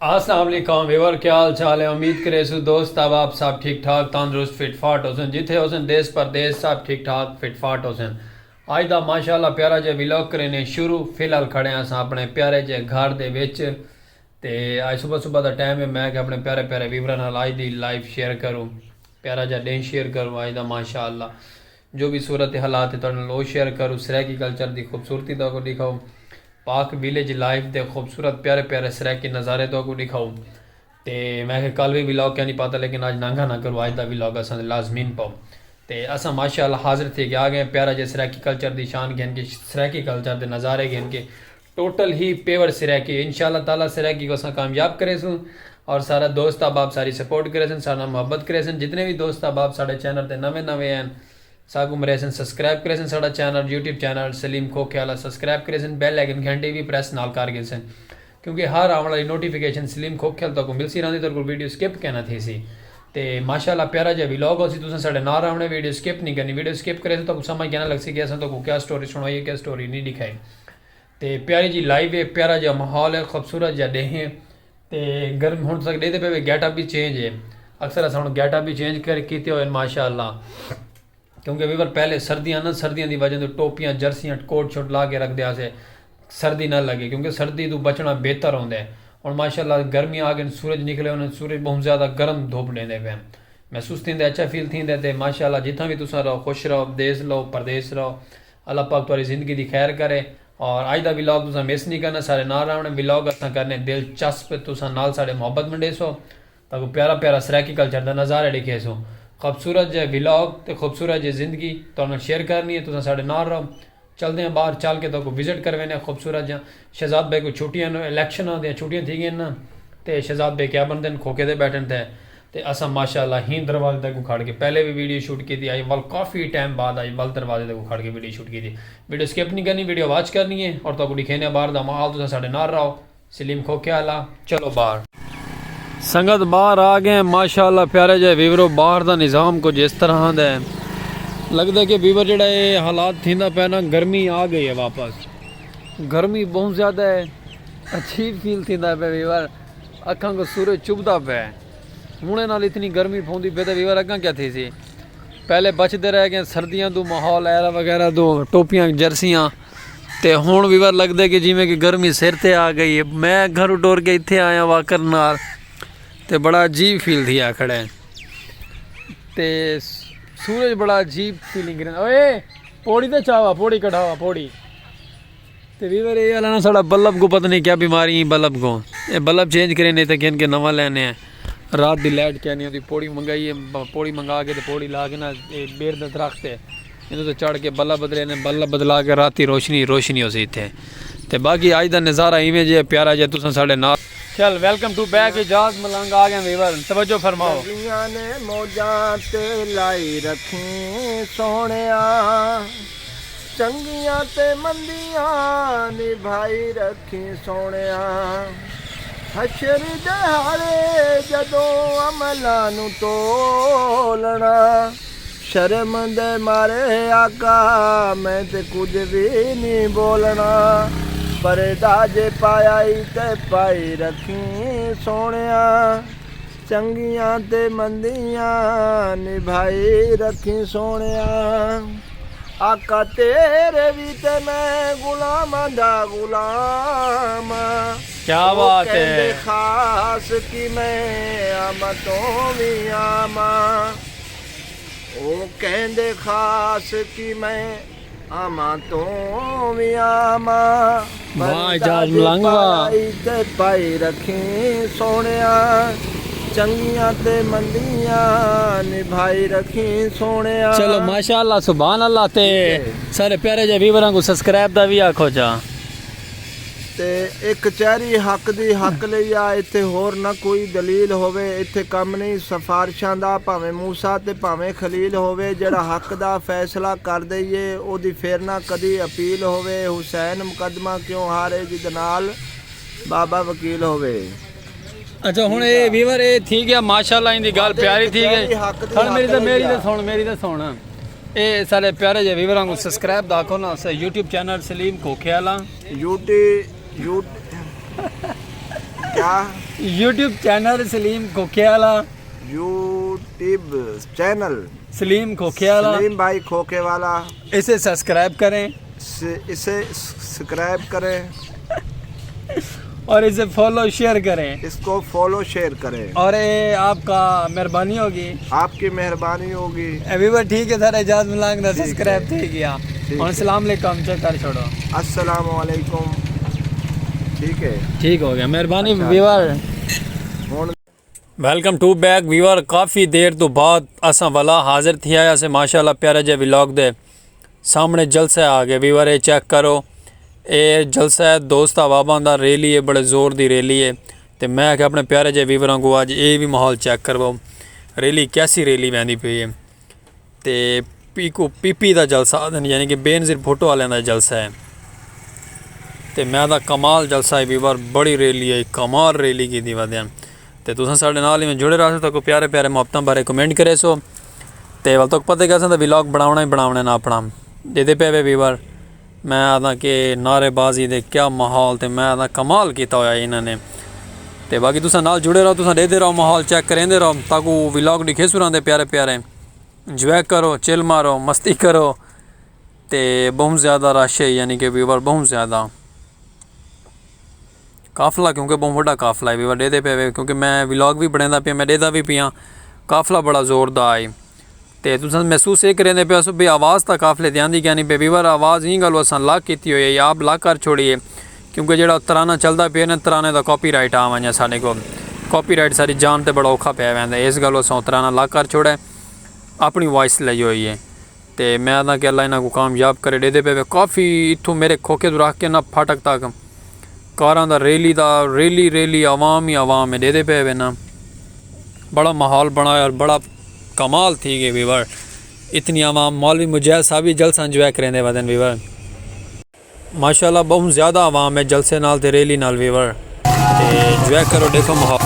अस्सलाम वालेकुम व्यूअर, क्या हाल चाल है। उम्मीद करे सु दोस्त अब आप सब ठीक ठाक तंदुरुस्त फिट फाट होसन, जिथे होसन देश परदेश सब ठीक ठाक फिट फाट होसन। अज का माशाल्लाह प्यारा जे व्लॉग करने शुरू। फिलहाल खड़े हैं अस अपने प्यारे जे घर दे विच ते अज सुबह सुबह का टाइम है। मैं अपने प्यारे प्यारे व्यूअर नाल अज दी लाइव शेयर करूँ, प्यारा जा डे शेयर करूँ अज का माशाल्लाह जो भी सूरत हालात है तो शेयर करूँ। सराकी कल्चर की खूबसूरती तो दिखाऊँ, पाक विलेज लाइफ के खूबसूरत प्यारे प्यारे सराकी नज़ारे तो दिखाऊँ। तो मैं कल भी व्लॉग क्या नहीं पता, लेकिन आज नांगा ना करूँ, अज का व्लॉग अस लाजमीन पाओ। तो अस माशाल्लाह हाजिर थे कि आ गए प्यारा जे सराकी कल्चर की शान घेन के, सराकी कल्चर के नज़ारे घेन के, टोटल ही पेवर सराकी इंशाल्लाह ताला सराकी को अस कामयाब करे सूँ। और सारा दोस्त अब आप सारी सपोर्ट करे सन, सारा मुहब्बत करे सन। जितने भी दोस्त अब आप साढ़े चैनल पर नवे नवे हैं सागू मरे सन सब्सक्राइब करे सन, साड़ा चैनल यूट्यूब चैनल सलीम खोखे सब्सक्राइब करे सन, बैल आइकन घंटे भी प्रेस नाल कर गए सन, क्योंकि हर आने वाली नोटिफिकेशन सलीम खोखे तो मिल सी रही, तो वीडियो स्किप कहना थी सी। तो माशाल्लाह प्यारा जो व्लॉग हो सी तुसें साढ़े नाल आने, वीडियो स्किप नहीं करनी। वीडियो स्किप करे तो समझ कहना लग सी कि असें तो क्या स्टोरी सुनाई है, क्या स्टोरी नहीं दिखाई। तो प्यारी जी लाइव है, प्यारा जो माहौल है, खूबसूरत जो डे है। तो गर्म हूँ तक डे पे गेटअप भी चेंज है, अक्सर अस हम गेटअप भी चेंज कर किए हुए माशाल्लाह, क्योंकि वीवर पहले सर्दियाँ ना, सर्दियों की वजह तो टोपियाँ जर्सियाँ कोट शोट ला के रख दिया से सर्दी ना लगे, क्योंकि सर्दी तो बचना बेहतर होंगे। और माशाल्लाह गर्मी आ गई, सूरज निकले उन्हें, सूरज बहुत ज़्यादा गर्म धूप देंदे पे महसूस थी, अच्छा फील थी। माशाल्लाह जितना भी तुम रहो खुश रहो, देश लो परदेश रहो, अल्लाह पाक तुम्हारी ज़िंदगी की खैर करे। और अज का व्लॉग तुम मिस नहीं करना, सारे नाल आने व्लॉग अस करने दिलचस्प, तुम नाल साढ़े मुहब्बत मंडेसो तो प्यारा प्यारा सराकी कल्चर का नज़ारा दिखे सो। खूबसूरत जो व्लॉग तो खूबसूरत जो जिंदगी तो शेयर करनी है, तो साढ़े नाल रहो। चलते हैं बाहर, चल के तो विजिट करवाने खूबसूरत जहाँ शहजाद भाई को छुट्टियां इलैक्शन दी छुट्टियां थी गई ना, तो शहजाद भाई क्या बनते हैं खोखे दे बैठन थे। तो असा माशाल्लाह ही दरवाजे तक खड़ के पहले भी वीडियो शूट की थी, आई वल काफ़ी टाइम बाद आई वल दरवाजे तक खड़ के वीडियो शूट की थी। वीडियो स्किप नहीं करनी, वीडियो वॉच करनी है और तो दिखेने बाहर का माहौल, तो साढ़े नाल रहो। सलीम खोखे आला चलो बाहर, संगत बाहर आ गए माशाल्लाह प्यारे जे वीवरो। बाहर का निज़ाम कुछ इस तरह का है, लगता है कि वीवर जो हालात थी पे ना, गर्मी आ गई है वापस, गर्मी बहुत ज़्यादा है, अजीब फील थी पे वीवर। अखा को सूरज चुभता पे हूने नाल इतनी गर्मी पौंदी पे, तो वीवर अगर क्या थी सी पहले बचते रह गए सर्दियों तो माहौल ऐरा वगैरह तो टोपियाँ जर्सियाँ। तो हुण वीवर लगता कि जिमें कि गर्मी सिर ते आ गई है। मैं घर टोर के इत्थे आया वाकर नाल, तो बड़ा अजीब फील थी खड़े, तो सूरज बड़ा अजीब फीलिंग। ओए पौड़ी तो चावा, पौड़ी कढ़ावा पौड़ी। तो वीवर ये वाला ना साड़ा बल्ब को पता नहीं क्या बीमारी, बल्ब को ये बल्ब चेंज करे नहीं तो कि इनके नवा लेने हैं। रात की लाइट क्या नहीं होती, पौड़ी मंगाई है, पौड़ी मंगा के तो पौड़ी ला के ना बेर का दरख्त है, इन्हों तो चढ़ के बल्ब बदले ने, बल्ब बदला के राती रोशनी रोशनी हो सी इतने। तो बाकी अज का नज़ारा इवें जे प्यारा जे तुम साढ़े नाल। चल वेलकम टू बैक इजाज मलंग आ गए वीवर, तवज्जो फरमाओ। ने मौजां ते लाई रखी सोहणिया, चंगियां ते मंदियां निभाई रखी सोहणिया, हशर दहाड़े जदों अमलां नूं तोलना, शर्म दे मारे आका मैं ते कुछ भी नहीं बोलना, परदा जे पाया ते पाई रखी सोहणिया, चंगियां ते मंदियां निभाई रखी सोहणिया, आका तेरे भी ते मैं गुलामां दा गुलाम। क्या बात है, खास कि मैं आमा तो भी आमा, ओ कहंदे खास कि मैं आमा तो भी आमा, पाई रखी सोहणिया, चंगियां ते मंदियां निभाई रखी सोहणिया। चलो माशाल्लाह सुभान अल्लाह। ते सारे प्यारे जे व्यूअरां को सब्सक्राइब दा भी आखो जा। ते एक चेहरी हक दी हक लई आ, इत्थे होर ना कोई दलील होवे, इत्थे कम नहीं सिफारिशां दा, भावें मूसा ते भावें खलील होवे, जेड़ा हक दा फैसला कर दईए ओदी फिर ना कदी अपील होवे। हुसैन मुकदमा क्यों हारे जिद नाल बाबा वकील होवे। अच्छा हुण ये व्यूअर ये थी गया माशाल्लाह, इनकी गल प्यारी थी गई। मेरी तो सुन ये सारे प्यारे जे व्यूअरां को सब्सक्राइब दाखो ना, यूट्यूब चैनल सलीम खोखे आला क्या YouTube channel Salim Khokhewala, YouTube channel Salim Khokhewala, Salim भाई खोखे वाला, इसे सब्सक्राइब करें इसे सब्सक्राइब करें और इसे फॉलो शेयर करें, इसको फॉलो शेयर करें और ये आपका मेहरबानी होगी, आपकी मेहरबानी होगी। अभी वो ठीक है सर, एजाज मिलांग ठीक सब्सक्राइब है। थी गया ठीक और है। सलाम अलैकुम चेक कर छोड़ो। अस्सलाम वालेकुम। ठीक है, ठीक हो गया, मेहरबानी अच्छा। व्यूअर। हुण वेलकम टू बैक व्यूअर। काफ़ी देर तो बाद असा वाला हाजिर थी आया से माशाल्लाह प्यारे जे व्लॉग दे सामने जलसा आ गया व्यूअर। ये चेक करो, ये जलसा है दोस्त अहबाबां दा, रैली है, बड़े जोर दी रैली है। तो मैं आख्या अपने प्यारे जे व्यूअरां को अज ये भी माहौल चेक करवाओ, रैली कैसी रैली वहदी पई है। तो पीको पीपी का जलसा आदन यानी कि बेनज़ीर फोटो वाले का जलसा है। तो मैं दा कमाल जलसा है व्यूअर, बड़ी रैली है, कमाल रैली की दी वधिया। तो तुसें साढ़े नाल ही जुड़े रहो तो प्यारे प्यारे मुहब्बतां बारे कमेंट करे सो। तो वाल तक पता कैसा व्लॉग बनाना ही बनाने ना अपना दे पे वे व्यूअर। मैं आदा कि नारेबाजी दे क्या माहौल, तो मैं आदा कमाल किया होया इन्होंने। तो बाकी तुसें नाल जुड़े रहो, तुसें देते रहो, माहौल चेक करेंदे रहो ताकि व्लॉग दिखे सुरांदे प्यारे प्यारे। इंजॉय करो, चिल मारो, मस्ती करो। तो बहुत ज़्यादा रश है यानी कि व्यूअर, बहुत ज़्यादा काफला, क्योंकि बहुत बड़ा काफला है व्यूअर देते पे, क्योंकि मैं व्लॉग भी बनाता पिया, मैं देता भी पिया। काफला बड़ा जोरदार है। तो तुस महसूस ये करेंदे पे भी आवाज़ तो काफले दी आंदी क्या नहीं पे व्यूअर, आवाज़ ही गल असां लाक की हुई है, आप लाक कर छोड़िए, क्योंकि जो तराना चलता पे ना तराने का कॉपीराइट आ वजह साढ़े को कॉपीराइट सारी जान तो बड़ा औखा पे वह, इस गल असां तराना लाक कर छोड़े, अपनी वॉइस लाई हुई है। तो मैं आदा कि अल्लाह इन्हों को कामयाब करे देते पे। काफ़ी इतों मेरे खोखे तो रख के ना फाटक तक कारां दा रैली रैली आवाम ही आवाम है देते पे वे ना, बड़ा माहौल बनाया और बड़ा कमाल थी गए व्यूअर। इतनी आवाम, मौलवी मुजैद साहब भी जलसा इंजॉय करेंदे वदन व्यूअर, माशाल्लाह बहुत ज़्यादा आवाम है जलसे नाल ते रैली नाल व्यूअर। ते इंजॉय करो, देखो माहौल।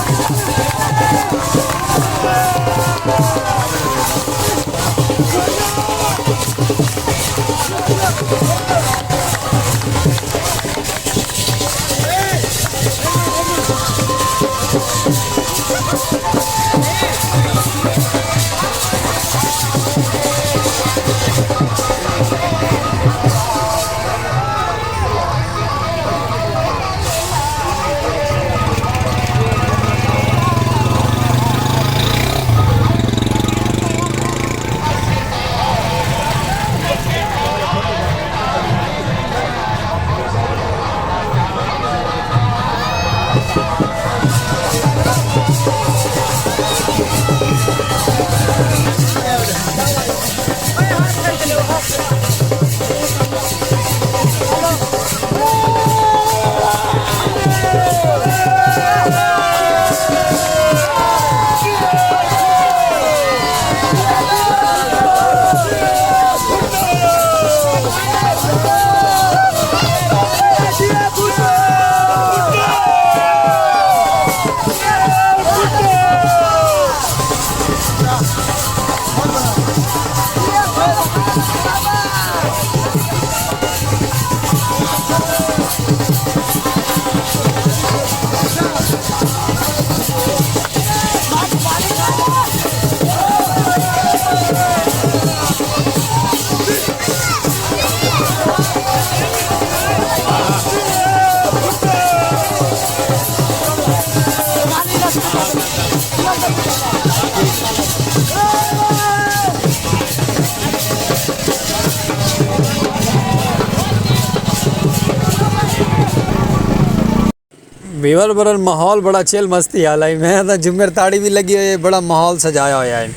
व्यूअर बरल माहौल बड़ा चिल मस्ती हाल है। मैं तो जुम्मेर ताड़ी भी लगी हुई है, बड़ा माहौल सजाया हुआ है।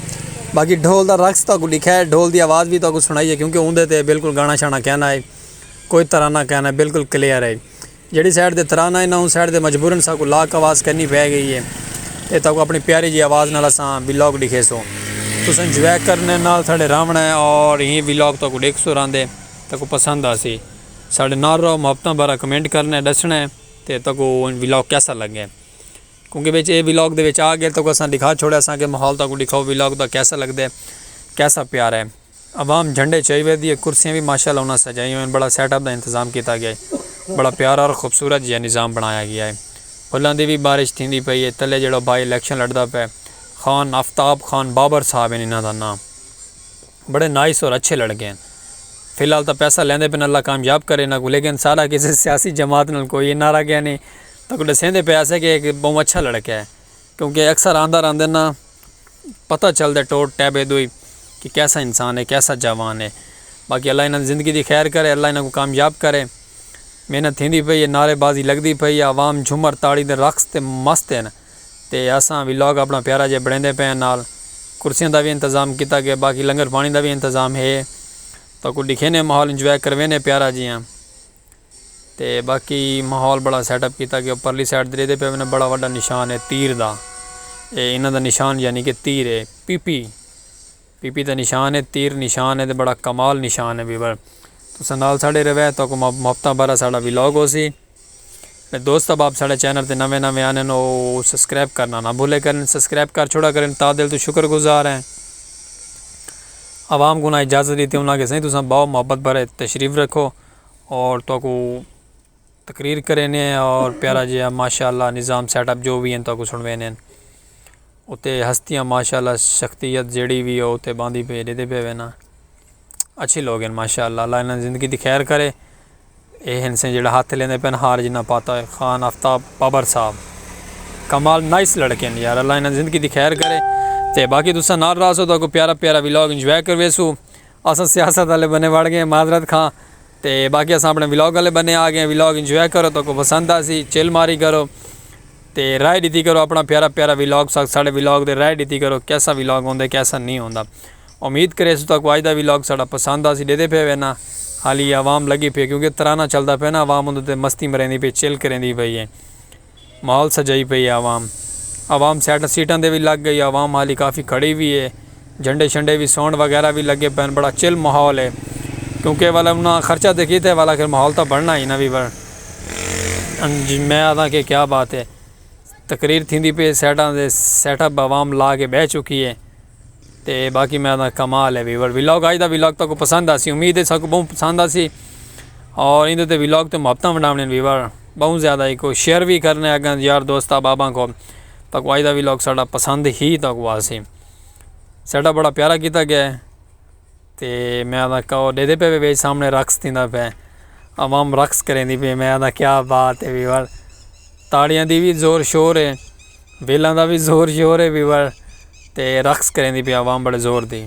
बाकी ढोल का रक्स तो लिखा है, ढोल की आवाज़ भी तो सुनाई है, क्योंकि उनके ते बिल्कुल गाना शाना कहना है, कोई तराना कहना है, बिल्कुल क्लियर है। जी साइड से तराना है ना उस साइड से मजबूरन साकू लाक आवाज़ करनी पै गई है। ये तक अपनी प्यारी जी आवाज़ नाल असां व्लॉग लिखे सो, तुस इंजॉय करने नाल साढ़े रावना है और यही व्लॉग तक देख सो रहा तक पसंद आसी। साढ़े नाल रहो, मुहब्बतां बारा कमेंट करना दसना है तो तक व्लॉग कैसा लगे, क्योंकि बिच ये व्लॉग दे विच आ गए तो असां दिखा छोड़े असां के माहौल तक दिखाओ व्लॉग का कैसा लगता है, कैसा प्यार है। आवाम झंडे चाहिए दी, कुर्सियाँ भी माशाल्लाह उन्हें सजाई हुई, बड़ा सैटअप का इंतज़ाम किया गया है, बड़ा प्यारा और खूबसूरत यह निज़ाम बनाया गया है। फुल्लां दी भी बारिश थींदी पई है। थल्ले जहिड़ो बाई इलैक्शन लड़दा पिया खान आफ्ताब खान बाबर साहब हैं इन्हां दा नाम। बड़े नाइस और अच्छे लड़के हैं। फिलहाल तो पैसा लेंदे पे अल्लाह कामयाब करे ना को, लेकिन सारा किसी सियासी जमात नाल कोई नारा गया नहीं तो दसेंदे पे ऐसे कि बहुत अच्छा लड़का है, क्योंकि अक्सर आंदा रहंदे ना पता चलता टोट टैबे दुई कि कैसा इंसान है, कैसा जवान है। बाकी अल्लाह इन्हां ज़िंदगी दी खैर करे, अल्लाह इन्हां को कामयाब करे। मेहनत थींदी पई है, नारेबाजी लगदी पई है, आवाम झूमर ताड़ी दे रक्स ते मस्त हैं। ते असां व्लॉग अपना प्यारा जे बणेंदे पे नाल कुर्सियां दा भी इंतज़ाम किया गया, बाकी लंगर पानी का भी इंतज़ाम है। तो कुछ दिखे ने माहौल इंजॉय करवेने प्यारा जियां। ते बाकी माहौल बड़ा सैटअप किया गया। परली साइड दे पे मैंने बड़ा वड्डा निशान है तीर दा, इन्हां दा निशान यानी कि तीर है पीपी का निशान है, तीर निशान है, तो बड़ा कमाल निशान है। बीबर तुस नाल साढ़े रवे तो मुफ्ता बारा साड़ा व्लॉग हो सी। दोस्त अब आप साढ़े चैनल पर नवे नवे आने वो सब्सक्राइब करना ना भूले करें, सब्सक्राइब कर छोड़ा करें, तादिल तो शुक्रगुजार हैं। आवाम को ना इजाज़त दी थी उन्होंने सही तुम बहुत मोहब्बत भरे तशरीफ़ रखो और तो को तकरीर करें और प्यारा जिहा माशाअल्लाह निज़ाम सेटअप जो भी हैं तो को सुनवेने उत्ते हस्तियाँ माशाअल्लाह शख्सियत जड़ी भी हो उत्ते बांधी पे देते पे वे ना अच्छे लोग हैं माशाअल्लाह। अल्लाह इन्हें ज़िंदगी की खैर करे। ये इनसे जो हाथ लेंदे पे हार जिन्ना पाता है खान आफ्ताब बाबर साहब कमाल नाइस लड़के हैं यार। अल्लाह इन्हें ज़िंदगी की खैर करे। तो बाकी तुसा नाल रासो तो प्यारा प्यारा व्लॉग इंजॉय करवेसू। अस सियासत वाले बने वड़ गए माजरत खां, तो बाकी अस अपने व्लॉग वाले बने आ गए। व्लॉग इंजॉय करो तो को पसंद आ सी चिल मारी करो, तो राय दी करो अपना प्यारा प्यारा व्लॉग साढ़े व्लॉग दे राय दी करो कैसा व्लॉग होंगे कैसा नहीं होंदा। उम्मीद करे तो अज का व्लॉग साड़ा पसंद आ सी देते पे वे ना। हाली आवाम लगी पे क्योंकि तराना चलता पे ना, आवाम उन्हें मस्ती मरेंदी पे चिल करेंदी पई है, माहौल सजाई पई है। आवाम सैट सीटां दे भी लग गई, आवाम हाली काफ़ी खड़ी भी है, झंडे शंडे भी साउंड वगैरह भी लगे पैन, बड़ा चिल माहौल है। क्योंकि वाला उन्हें खर्चा देखी थे वाला फिर माहौल तो बढ़ना ही ना भी बड़ मैं आता कि क्या बात है। तकरीर थी पे सैटा दे सैटअप आवाम ला के बह चुकी है। तो बाकी मैं आता कमाल है वीवर व्लॉग अज का व्लॉग तो को पसंद आ सी, उम्मीद है सबको बहुत पसंद आ सी। और इन्हें व्लॉग तो मुहब्बत बनाने वीवर बहुत ज़्यादा ही को शेयर भी करने अगर यार दोस्त बाबा को तक अज का व्लॉग साड़ा पसंद ही तक हुआ सी। साड़ा बड़ा प्यारा किया गया है। तो मैं आता कहो दे पे वे सामने रक्स थी पे आवाम रक्स करेंदी पे, मैं आता क्या बात है वीवर। ताड़ियां दी भी जोर शोर है, वेलों का भी जोर शोर है वीवर, तो रक्स करेंदी पे आवाम बड़े जोर दी।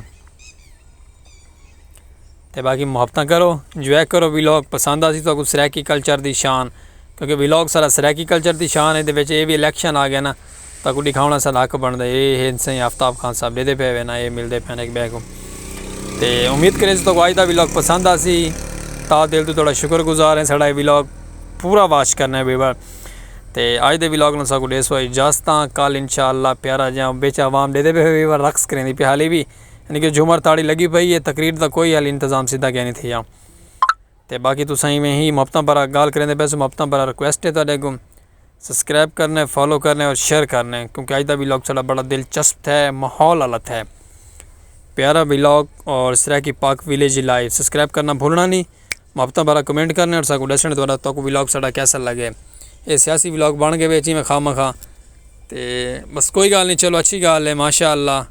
तो बाकी मुहब्बत करो इंजॉय करो व्लॉग पसंद आ सी तो सराकी कल्चर की शान, क्योंकि व्लॉग सारा सराकी कल्चर की शान है। ये भी इलैक्शन आ गया ना तो दिखाना सारा हक बनता है। ये सही आफ्ताब खान साहब देते पे ना, ये मिलते पे एक बैग को। तो उम्मीद करें तो अज का व्लॉग पसंद आ सी, ता दिल तो थोड़ा शुक्रगुजार है साड़ा व्लॉग पूरा वाच करना है बेबर। तो अज के व्लॉग में सबको डेसो इजाजत। कल इंशाअल्लाह प्यारा जहाँ बेच आवाम देते पे बेबर रक्स करें पे हाली भी यानी कि झूमर ताड़ी लगी पई है। तकरीर का कोई हाल इंतजाम सीधा क्या नहीं थी। तो बाकी तुम में ही मुहब्बत पर गाल करें पैसे मुहब्बत पर रिक्वेस्ट है तुहाडे को सब्सक्राइब करने फॉलो करने और शेयर करने, क्योंकि अज का व्लॉग साड़ा बड़ा दिलचस्प है, माहौल अलग है, प्यारा व्लॉग और सराकी पाक विलेज लाइव। सब्सक्राइब करना भूलना नहीं, मुहब्बत भरा कमेंट करने और सबको दसने द्वारा तो व्लॉग साड़ा कैसा लगे। ये सियासी व्लॉग बन गए बेची में खा मखा, तो बस कोई गल नहीं, चलो अच्छी गल है माशाअल्लाह।